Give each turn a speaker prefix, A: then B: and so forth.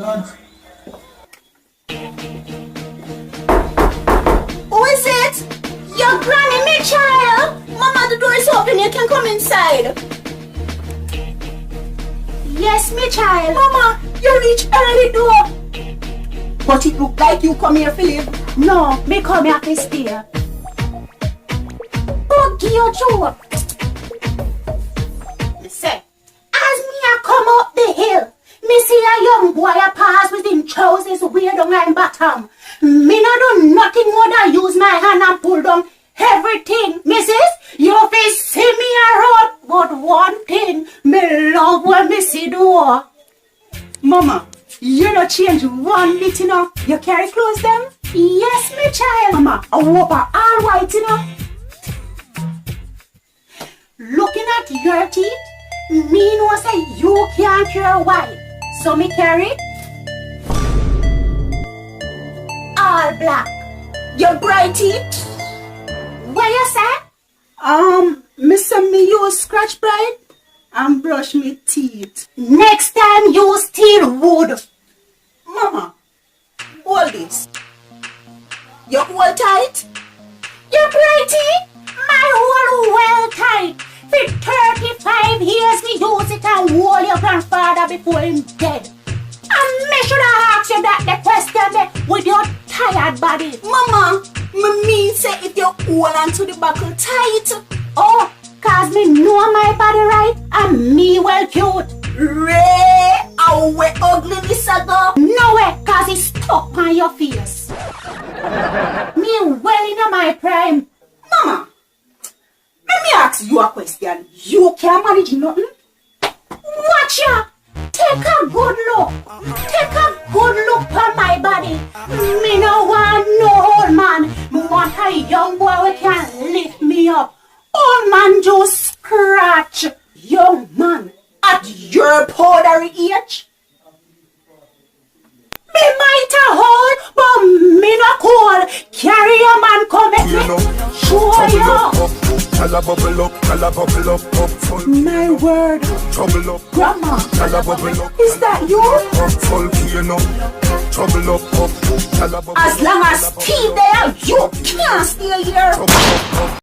A: Who is it? Your granny, my child. Mama, the door is open. You can come inside. Yes, my child. Mama, you reach early door. But it look like you come here for live. No, me come here to stay. Oh, give your joke. Me say, as me a come up the hill, me see a young boy a pass with him trousers way down and bottom. Me not do nothing more than use my hand and pull down everything. Missus, you fi see me around, but one thing, me love when me see do. Mama, you not change one bit, you know. You carry clothes them? Yes, me child. Mama, I hope all white, you know. Looking at your teeth, me know say you can't carry white. So me carry all black. Your bright teeth? What you say? Me use scratch bright and brush me teeth. Next time you steal wood. Mama, hold this. You hold tight? Your bright teeth? My whole well tight. For 35 years we use it and hold your grandfather before him dead. And me should have asked you that the question there with your tired body. Mama, me mean say if you hold on to the buckle tight. Oh, cause me know my body right and me well cute. Ray, how we ugly this ago? No way, cause it's stuck on your face. Me well in my prime. Mama, let me ask you a question. You can't manage nothing? Watch ya! Take a good look. Take a good look on my body. Me no want no old man. Me want a young boy who can lift me up. Old man just scratch. Young man, at your powdery age? Me might a hold, but me no cold. Carry your man come at me. Show you. My word. Grandma, is that you? As long as Steve there, you can't stay here.